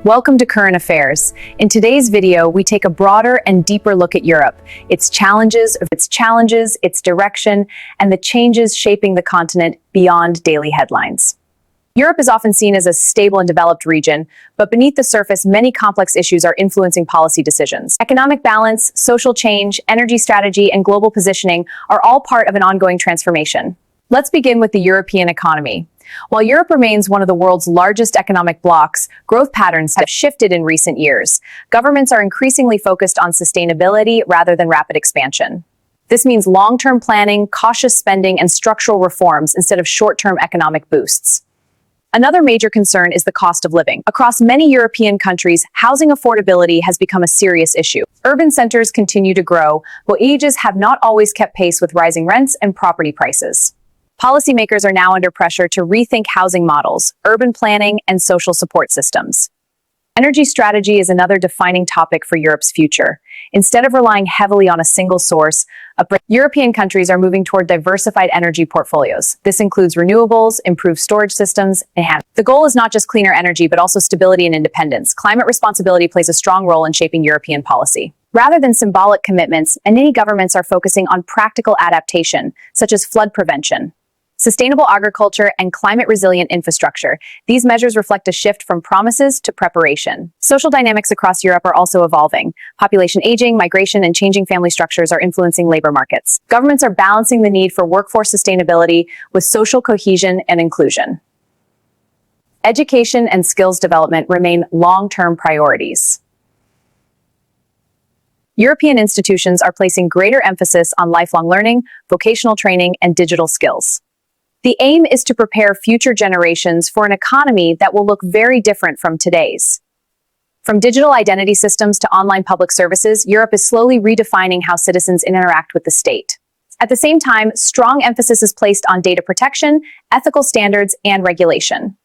Welcome to Current Affairs. In today's video, we take a broader and deeper look at Europe, its challenges, its direction, and the changes shaping the continent beyond daily headlines. Europe is often seen as a stable and developed region, but beneath the surface, many complex issues are influencing policy decisions. Economic balance, social change, energy strategy, and global positioning are all part of an ongoing transformation. Let's begin with the European economy. While Europe remains one of the world's largest economic blocs, growth patterns have shifted in recent years. Governments are increasingly focused on sustainability rather than rapid expansion. This means long-term planning, cautious spending, and structural reforms instead of short-term economic boosts. Another major concern is the cost of living. Across many European countries, housing affordability has become a serious issue. Urban centers continue to grow, but wages have not always kept pace with rising rents and property prices. Policymakers are now under pressure to rethink housing models, urban planning, and social support systems. Energy strategy is another defining topic for Europe's future. Instead of relying heavily on a single source, European countries are moving toward diversified energy portfolios. This includes renewables, improved storage systems, and the goal is not just cleaner energy, but also stability and independence. Climate responsibility plays a strong role in shaping European policy. Rather than symbolic commitments, many governments are focusing on practical adaptation, such as flood prevention, sustainable agriculture, and climate-resilient infrastructure. These measures reflect a shift from promises to preparation. Social dynamics across Europe are also evolving. Population aging, migration, and changing family structures are influencing labor markets. Governments are balancing the need for workforce sustainability with social cohesion and inclusion. Education and skills development remain long-term priorities. European institutions are placing greater emphasis on lifelong learning, vocational training, and digital skills. The aim is to prepare future generations for an economy that will look very different from today's. From digital identity systems to online public services, Europe is slowly redefining how citizens interact with the state. At the same time, strong emphasis is placed on data protection, ethical standards, and regulation.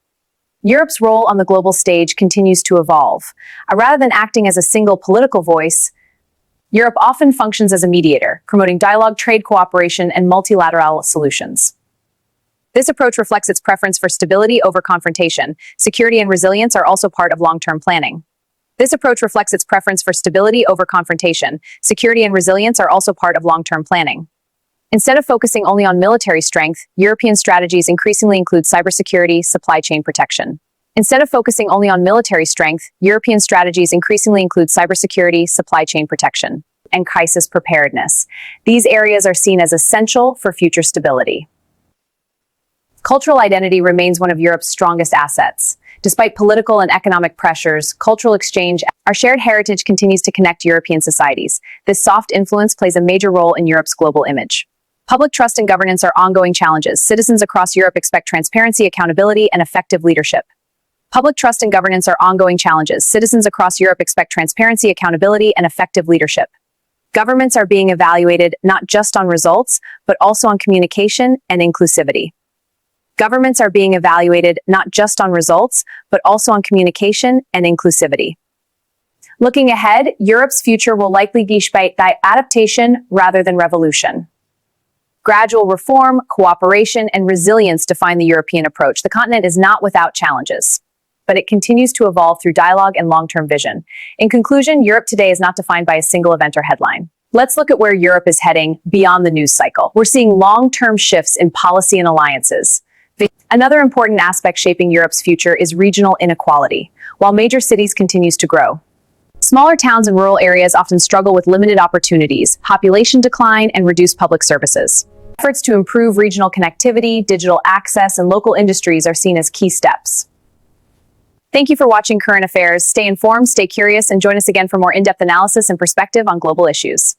Europe's role on the global stage continues to evolve. Rather than acting as a single political voice, Europe often functions as a mediator, promoting dialogue, trade cooperation, and multilateral solutions. This approach reflects its preference for stability over confrontation. Security and resilience are also part of long-term planning. Instead of focusing only on military strength, European strategies increasingly include cybersecurity, supply chain protection, and crisis preparedness. These areas are seen as essential for future stability. Cultural identity remains one of Europe's strongest assets. Despite political and economic pressures, cultural exchange, our shared heritage continues to connect European societies. This soft influence plays a major role in Europe's global image. Public trust and governance are ongoing challenges. Citizens across Europe expect transparency, accountability, and effective leadership. Governments are being evaluated not just on results, but also on communication and inclusivity. Looking ahead, Europe's future will likely be shaped by adaptation rather than revolution. Gradual reform, cooperation, and resilience define the European approach. The continent is not without challenges, but it continues to evolve through dialogue and long-term vision. In conclusion, Europe today is not defined by a single event or headline. Let's look at where Europe is heading beyond the news cycle. We're seeing long-term shifts in policy and alliances. Another important aspect shaping Europe's future is regional inequality. While major cities continues to grow, smaller towns and rural areas often struggle with limited opportunities, population decline, and reduced public services. Efforts to improve regional connectivity, digital access, and local industries are seen as key steps. Thank you for watching Current Affairs. Stay informed, stay curious, and join us again for more in-depth analysis and perspective on global issues.